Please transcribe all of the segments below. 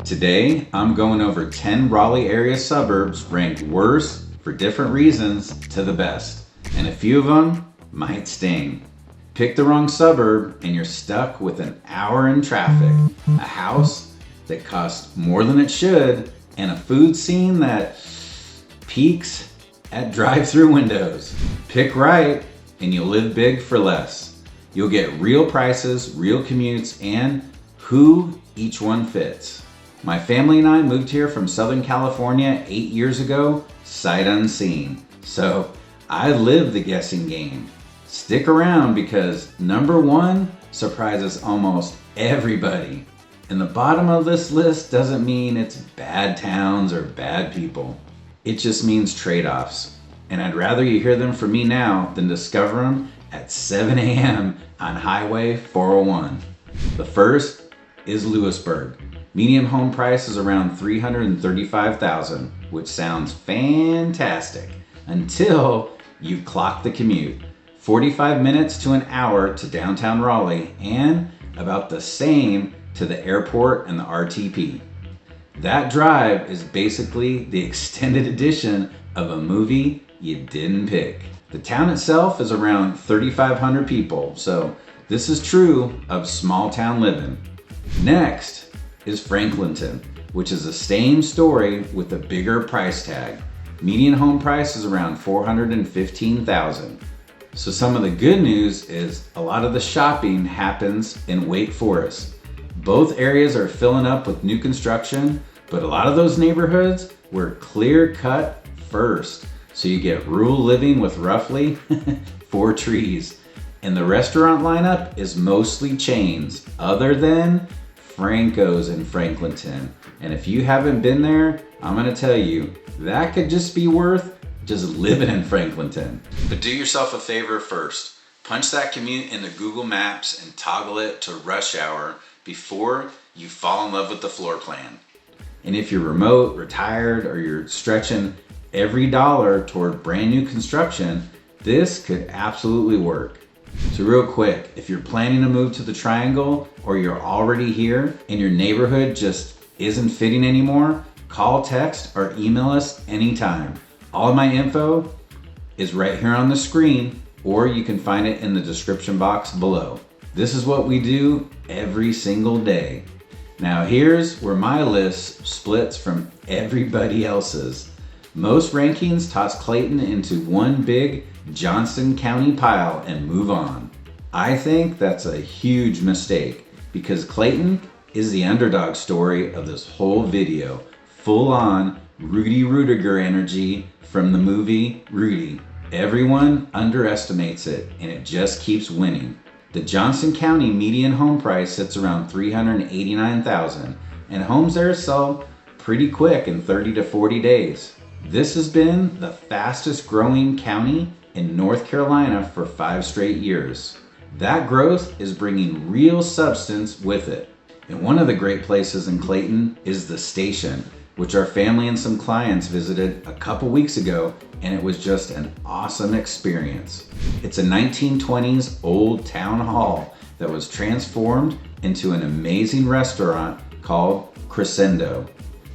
Today, I'm going over 10 Raleigh area suburbs ranked worst for different reasons to the best. And a few of them might sting. Pick the wrong suburb and you're stuck with an hour in traffic, a house that costs more than it should, and a food scene that peaks at drive-through windows. Pick right and you'll live big for less. You'll get real prices, real commutes, and who each one fits. My family and I moved here from Southern California 8 years ago, sight unseen. So I live the guessing game. Stick around because number one surprises almost everybody. And the bottom of this list doesn't mean it's bad towns or bad people. It just means trade-offs. And I'd rather you hear them from me now than discover them at 7 a.m. on Highway 401. The first is Louisburg. Median home price is around $335,000, which sounds fantastic until you clock the commute. 45 minutes to an hour to downtown Raleigh and about the same to the airport and the RTP. That drive is basically the extended edition of a movie you didn't pick. The town itself is around 3,500 people, so this is true of small town living. Next is Franklinton, which is the same story with a bigger price tag. Median home price is around $415,000. So some of the good news is a lot of the shopping happens in Wake Forest. Both areas are filling up with new construction, but a lot of those neighborhoods were clear cut first. So you get rural living with roughly 4 trees. And the restaurant lineup is mostly chains, other than Franco's in Franklinton. And if you haven't been there, I'm gonna tell you, that could just be worth just living in Franklinton. But do yourself a favor first. Punch that commute into Google Maps and toggle it to rush hour before you fall in love with the floor plan. And if you're remote, retired, or you're stretching every dollar toward brand new construction, this could absolutely work. So real quick, if you're planning to move to the Triangle or you're already here and your neighborhood just isn't fitting anymore, call, text, or email us anytime. All of my info is right here on the screen, or you can find it in the description box below. This is what we do every single day. Now here's where my list splits from everybody else's. Most rankings toss Clayton into one big Johnson County pile and move on. I think that's a huge mistake because Clayton is the underdog story of this whole video. Full on Rudy Rudiger energy from the movie Rudy. Everyone underestimates it and it just keeps winning. The Johnson County median home price sits around $389,000 and homes there sell pretty quick in 30 to 40 days. This has been the fastest growing county in North Carolina for 5 straight years. That growth is bringing real substance with it. And one of the great places in Clayton is the station, which our family and some clients visited a couple weeks ago, and it was just an awesome experience. It's a 1920s old town hall that was transformed into an amazing restaurant called Crescendo.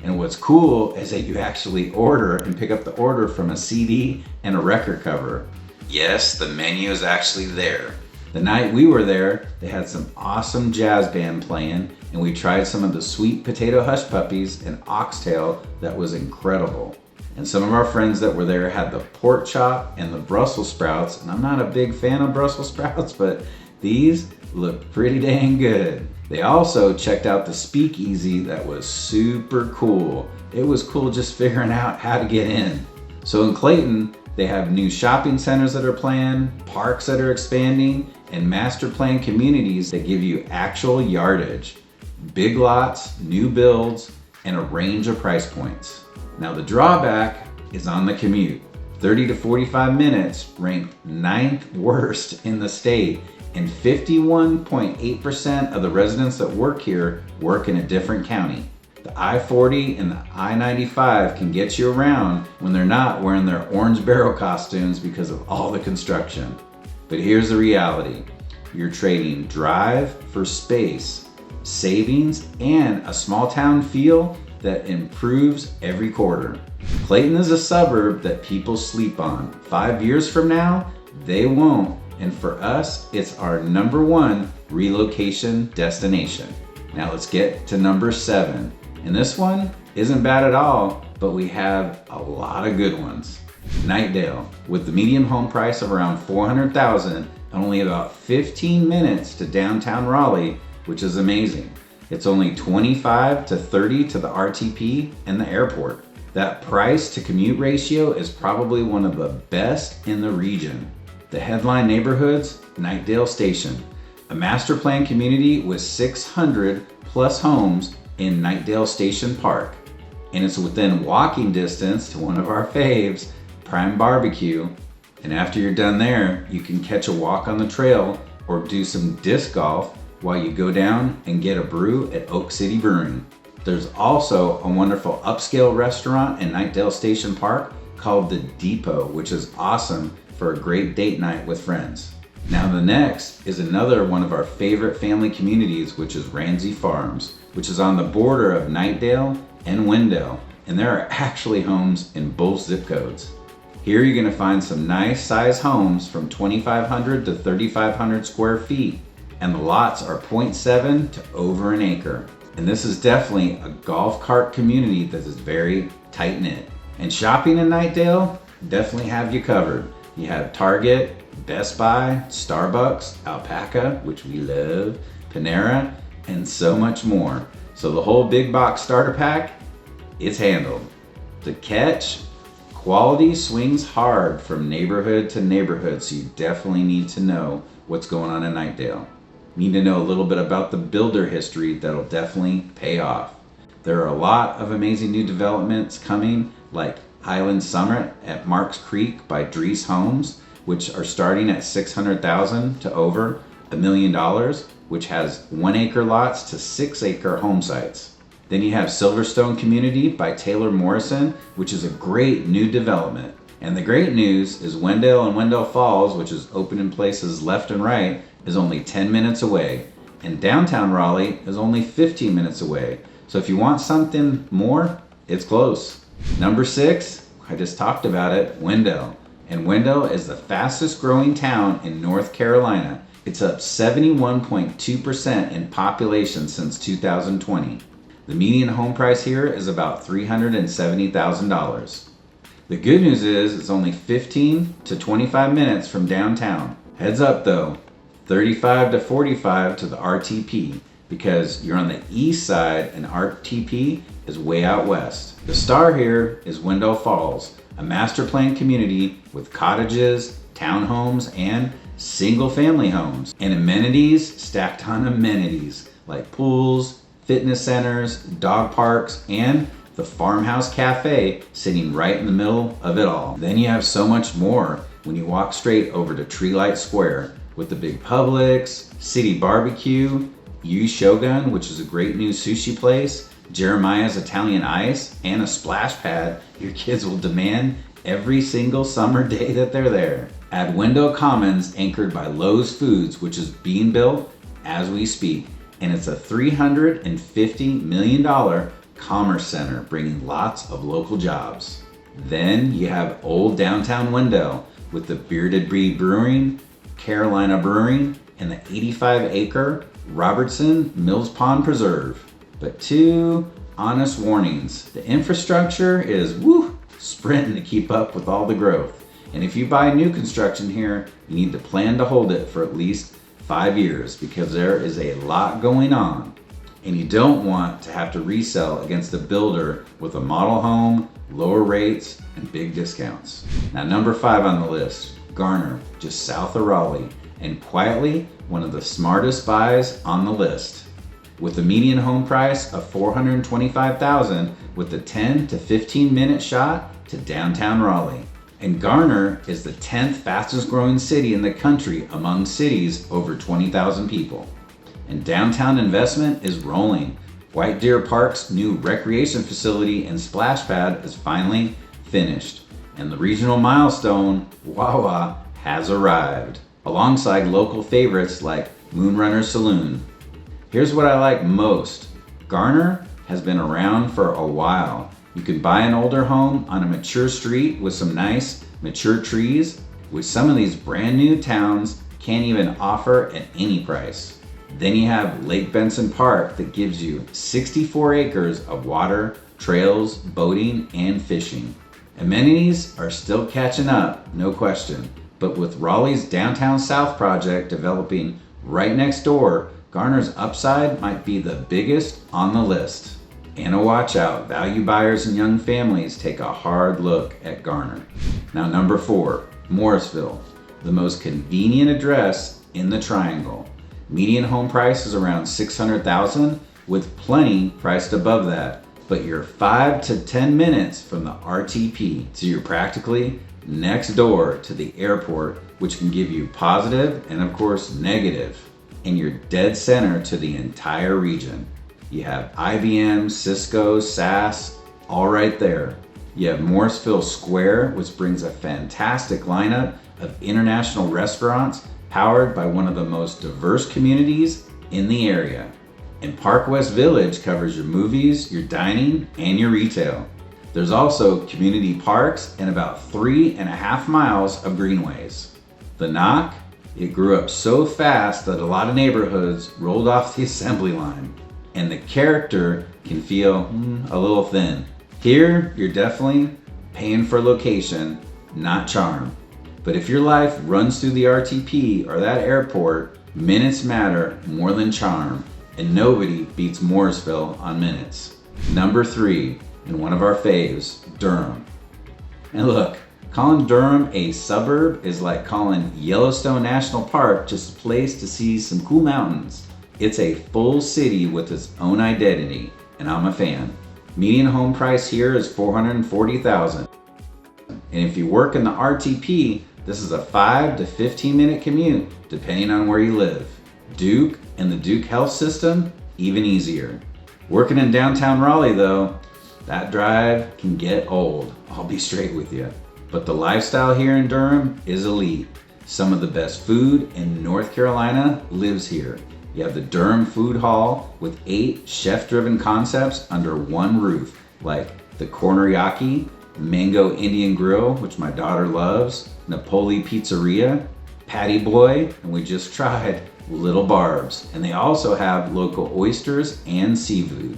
And what's cool is that you actually order and pick up the order from a CD and a record cover. Yes, the menu is actually there. The night we were there, they had some awesome jazz band playing, and we tried some of the sweet potato hush puppies and oxtail that was incredible. And some of our friends that were there had the pork chop and the Brussels sprouts, and I'm not a big fan of Brussels sprouts, but these look pretty dang good. They also checked out the speakeasy that was super cool. It was cool just figuring out how to get in. So in Clayton, they have new shopping centers that are planned, parks that are expanding, and master plan communities that give you actual yardage. Big lots, new builds, and a range of price points. Now the drawback is on the commute. 30 to 45 minutes ranked 9th worst in the state, and 51.8% of the residents that work here work in a different county. The I-40 and the I-95 can get you around when they're not wearing their orange barrel costumes because of all the construction. But here's the reality. You're trading drive for space. savings, and a small town feel that improves every quarter. Clayton is a suburb that people sleep on. 5 years from now, they won't. And for us, it's our #1 relocation destination. Now let's get to number 7. And this one isn't bad at all, but we have a lot of good ones. Knightdale, with the median home price of around $400,000 and only about 15 minutes to downtown Raleigh, which is amazing. It's only 25 to 30 to the RTP and the airport. That price to commute ratio is probably one of the best in the region. The headline neighborhoods, Knightdale Station, a master plan community with 600 plus homes in Knightdale Station Park. And it's within walking distance to one of our faves, Prime Barbecue. And after you're done there, you can catch a walk on the trail or do some disc golf while you go down and get a brew at Oak City Brewing. There's also a wonderful upscale restaurant in Knightdale Station Park called The Depot, which is awesome for a great date night with friends. Now the next is another one of our favorite family communities, which is Ramsey Farms, which is on the border of Knightdale and Wendell, and there are actually homes in both zip codes. Here you're going to find some nice size homes from 2,500 to 3,500 square feet, and the lots are 0.7 to over an acre. And this is definitely a golf cart community that is very tight knit. And shopping in Knightdale definitely have you covered. You have Target, Best Buy, Starbucks, Alpaca, which we love, Panera, and so much more. So the whole big box starter pack is handled. The catch, quality swings hard from neighborhood to neighborhood, so you definitely need to know what's going on in Knightdale. Need to know a little bit about the builder history that'll definitely pay off. There are a lot of amazing new developments coming, like Highland Summit at Marks Creek by Dries Homes, which are starting at $600,000 to over $1 million, which has 1 acre lots to 6 acre home sites. Then you have Silverstone Community by Taylor Morrison, which is a great new development. And the great news is Wendell and Wendell Falls, which is open in places left and right, is only 10 minutes away. And downtown Raleigh is only 15 minutes away. So if you want something more, it's close. Number 6, I just talked about it, Wendell. And Wendell is the fastest growing town in North Carolina. It's up 71.2% in population since 2020. The median home price here is about $370,000. The good news is it's only 15 to 25 minutes from downtown. Heads up though, 35 to 45 to the RTP, because you're on the east side and RTP is way out west. The star here is Wendell Falls, a master plan community with cottages, townhomes, and single family homes, and amenities stacked on amenities like pools, fitness centers, dog parks, and the farmhouse cafe sitting right in the middle of it all. Then you have so much more when you walk straight over to Treelight Square with the big Publix, City Barbecue, Yu Shogun, which is a great new sushi place, Jeremiah's Italian Ice, and a splash pad your kids will demand every single summer day that they're there. Add Wendell Commons, anchored by Lowe's Foods, which is being built as we speak, and it's a $350 million commerce center bringing lots of local jobs. Then you have old downtown Wendell with the Bearded Breed Brewing, Carolina Brewing, and the 85-acre Robertson Mills Pond Preserve. But 2 honest warnings. The infrastructure is sprinting to keep up with all the growth. And if you buy new construction here, you need to plan to hold it for at least 5 years, because there is a lot going on. And you don't want to have to resell against a builder with a model home, lower rates, and big discounts. Now number 5 on the list, Garner, just south of Raleigh, and quietly one of the smartest buys on the list. With a median home price of $425,000 with a 10 to 15 minute shot to downtown Raleigh. And Garner is the 10th fastest growing city in the country among cities over 20,000 people. And downtown investment is rolling. White Deer Park's new recreation facility and splash pad is finally finished. And the regional milestone, Wawa, has arrived, alongside local favorites like Moonrunner Saloon. Here's what I like most. Garner has been around for a while. You can buy an older home on a mature street with some nice mature trees, which some of these brand new towns can't even offer at any price. Then you have Lake Benson Park that gives you 64 acres of water, trails, boating, and fishing. Amenities are still catching up, no question. But with Raleigh's Downtown South project developing right next door, Garner's upside might be the biggest on the list. And a watch out, value buyers and young families take a hard look at Garner. Now number 4, Morrisville, the most convenient address in the Triangle. Median home price is around $600,000 with plenty priced above that. But you're 5 to 10 minutes from the RTP, so you're practically next door to the airport, which can give you positive and of course negative. And you're dead center to the entire region. You have IBM, Cisco, SAS, all right there. You have Morrisville Square, which brings a fantastic lineup of international restaurants powered by one of the most diverse communities in the area. And Park West Village covers your movies, your dining, and your retail. There's also community parks and about 3.5 miles of greenways. The Knock, it grew up so fast that a lot of neighborhoods rolled off the assembly line. And the character can feel a little thin. Here, you're definitely paying for location, not charm. But if your life runs through the RTP or that airport, minutes matter more than charm. And nobody beats Morrisville on minutes. Number 3, and one of our faves, Durham. And look, calling Durham a suburb is like calling Yellowstone National Park just a place to see some cool mountains. It's a full city with its own identity, and I'm a fan. Median home price here is $440,000. And if you work in the RTP, this is a 5 to 15 minute commute, depending on where you live. Duke and the Duke Health System, even easier. Working in downtown Raleigh though, that drive can get old, I'll be straight with you. But the lifestyle here in Durham is elite. Some of the best food in North Carolina lives here. You have the Durham Food Hall with 8 chef-driven concepts under one roof, like the Corneriaki, Mango Indian Grill, which my daughter loves, Napoli Pizzeria, Patty Boy, and we just tried Little Barb's. And they also have local oysters and seafood.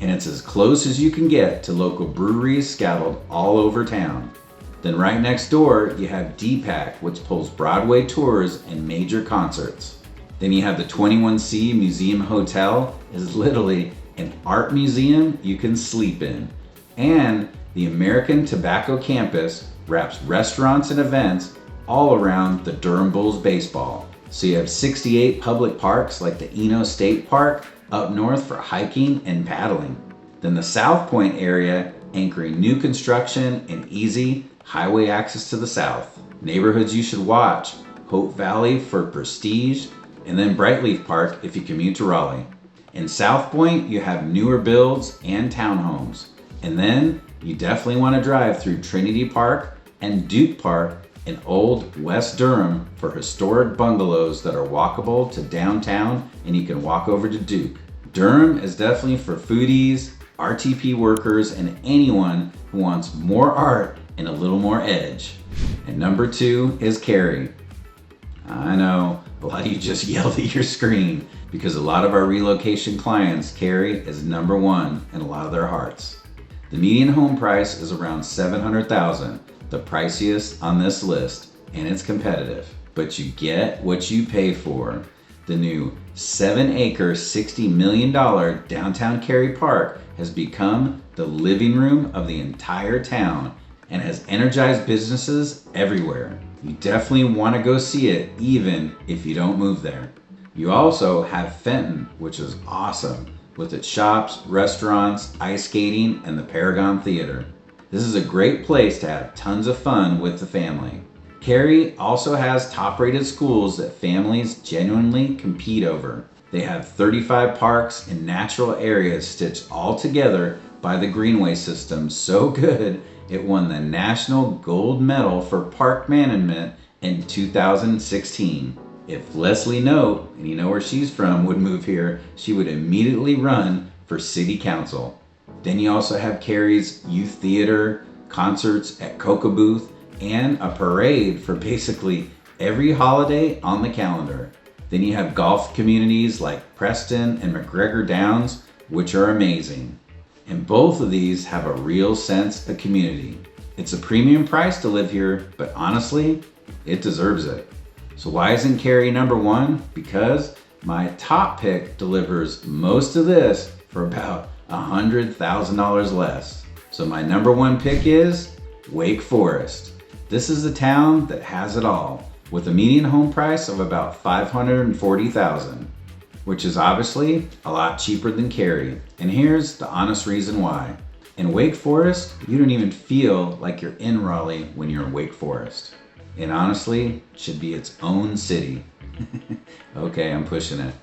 And it's as close as you can get to local breweries scattered all over town. Then right next door, you have DPAC, which pulls Broadway tours and major concerts. Then you have the 21C Museum Hotel, is literally an art museum you can sleep in. And the American Tobacco Campus wraps restaurants and events all around the Durham Bulls baseball. So you have 68 public parks like the Eno State Park up north for hiking and paddling. Then the South Point area anchoring new construction and easy highway access to the south. Neighborhoods you should watch: Hope Valley for prestige, and then Brightleaf Park if you commute to Raleigh. In South Point, you have newer builds and townhomes. And then you definitely want to drive through Trinity Park and Duke Park in Old West Durham for historic bungalows that are walkable to downtown, and you can walk over to Duke. Durham is definitely for foodies, RTP workers, and anyone who wants more art and a little more edge. And number 2 is Cary. I know, a lot of you just yelled at your screen because a lot of our relocation clients, Cary is number 1 in a lot of their hearts. The median home price is around $700,000, the priciest on this list, and it's competitive. But you get what you pay for. The new 7-acre, $60 million downtown Cary Park has become the living room of the entire town and has energized businesses everywhere. You definitely want to go see it even if you don't move there. You also have Fenton, which is awesome, with its shops, restaurants, ice skating, and the Paragon Theater. This is a great place to have tons of fun with the family. Cary also has top-rated schools that families genuinely compete over. They have 35 parks and natural areas stitched all together by the Greenway system so good it won the National Gold Medal for Park Management in 2016. If Leslie Note, and you know where she's from, would move here, she would immediately run for city council. Then you also have Cary's youth theater, concerts at Coca Booth, and a parade for basically every holiday on the calendar. Then you have golf communities like Preston and McGregor Downs, which are amazing. And both of these have a real sense of community. It's a premium price to live here, but honestly, it deserves it. So why isn't Cary number one? Because my top pick delivers most of this for about $100,000 less. So my number one pick is Wake Forest. This is a town that has it all, with a median home price of about $540,000, which is obviously a lot cheaper than Cary. And here's the honest reason why. In Wake Forest, you don't even feel like you're in Raleigh when you're in Wake Forest. It honestly should be its own city. Okay, I'm pushing it.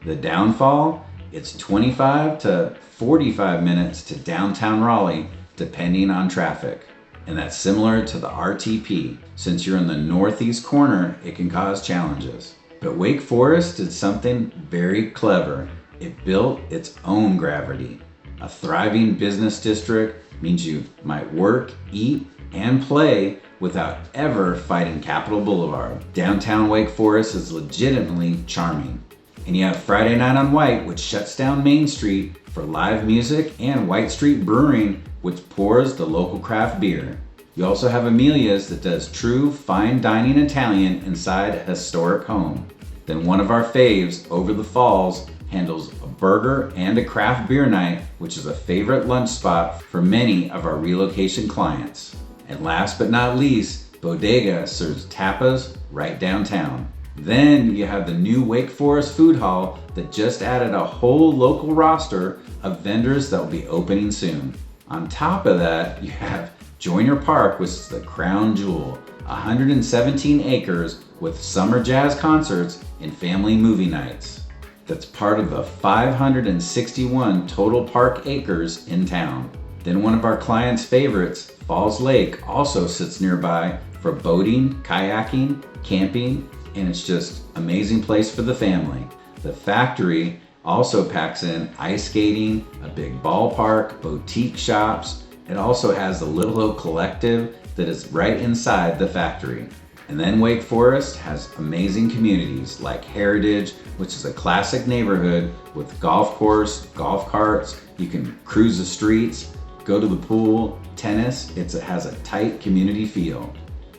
The downfall, it's 25 to 45 minutes to downtown Raleigh, depending on traffic. And that's similar to the RTP. Since you're in the northeast corner, it can cause challenges. But Wake Forest did something very clever. It built its own gravity. A thriving business district means you might work, eat, and play without ever fighting Capitol Boulevard. Downtown Wake Forest is legitimately charming. And you have Friday Night on White, which shuts down Main Street for live music, and White Street Brewing, which pours the local craft beer. You also have Amelia's that does true fine dining Italian inside a historic home. Then one of our faves, Over the Falls, handles a burger and a craft beer night, which is a favorite lunch spot for many of our relocation clients. And last but not least, Bodega serves tapas right downtown. Then you have the new Wake Forest Food Hall that just added a whole local roster of vendors that will be opening soon. On top of that, you have Joyner Park, which is the crown jewel, 117 acres with summer jazz concerts and family movie nights. That's part of the 561 total park acres in town. Then one of our clients' favorites, Falls Lake, also sits nearby for boating, kayaking, camping, and it's just an amazing place for the family. The factory also packs in ice skating, a big ballpark, boutique shops. It also has the Little Oak Collective that is right inside the factory. And then Wake Forest has amazing communities like Heritage, which is a classic neighborhood with golf course, golf carts. You can cruise the streets, go to the pool, tennis. It has a tight community feel.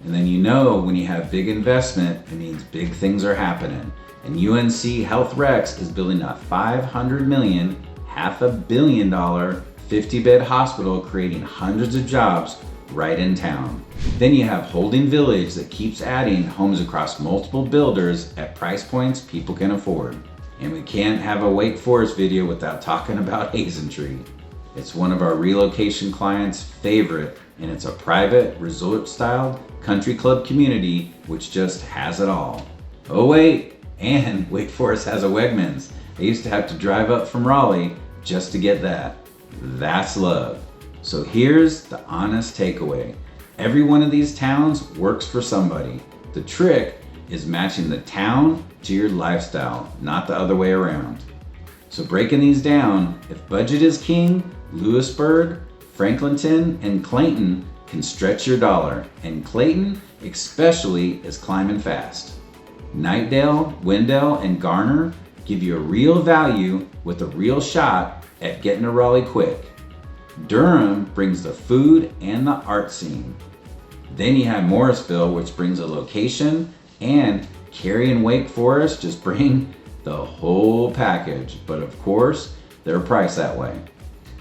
And then you know when you have big investment, it means big things are happening. And UNC Health Rex is building a $500 million, $500 million 50-bed hospital, creating hundreds of jobs right in town. Then you have Holding Village that keeps adding homes across multiple builders at price points people can afford. And we can't have a Wake Forest video without talking about Hazen Tree. It's one of our relocation clients' favorite, and it's a private, resort-styled country club community which just has it all. Oh wait, and Wake Forest has a Wegmans. I used to have to drive up from Raleigh just to get that. That's love. So here's the honest takeaway. Every one of these towns works for somebody. The trick is matching the town to your lifestyle, not the other way around. So breaking these down, if budget is king, Louisburg, Franklinton, and Clayton can stretch your dollar, and Clayton especially is climbing fast. Knightdale, Wendell, and Garner give you a real value with a real shot at getting to Raleigh quick. Durham brings the food and the art scene. Then you have Morrisville, which brings a location, and Cary and Wake Forest just bring the whole package, but of course, they're priced that way.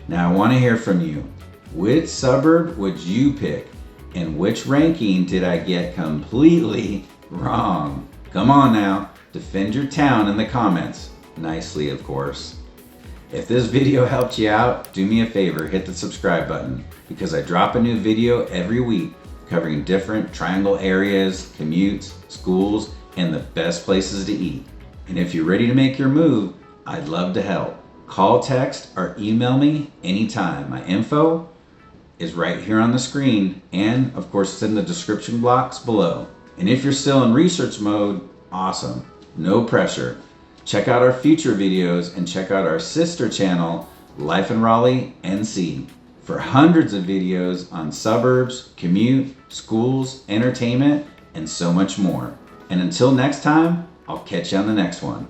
Now I want to hear from you. Which suburb would you pick? And which ranking did I get completely wrong? Come on now, defend your town in the comments. Nicely, of course. If this video helped you out, do me a favor, hit the subscribe button, because I drop a new video every week covering different Triangle areas, commutes, schools, and the best places to eat. And if you're ready to make your move, I'd love to help. Call, text, or email me anytime. My info is right here on the screen, and of course it's in the description box below. And if you're still in research mode, Awesome. No pressure. Check out our future videos and check out our sister channel, Life in Raleigh NC, for hundreds of videos on suburbs, commute, schools, entertainment, and so much more. And until next time, I'll catch you on the next one.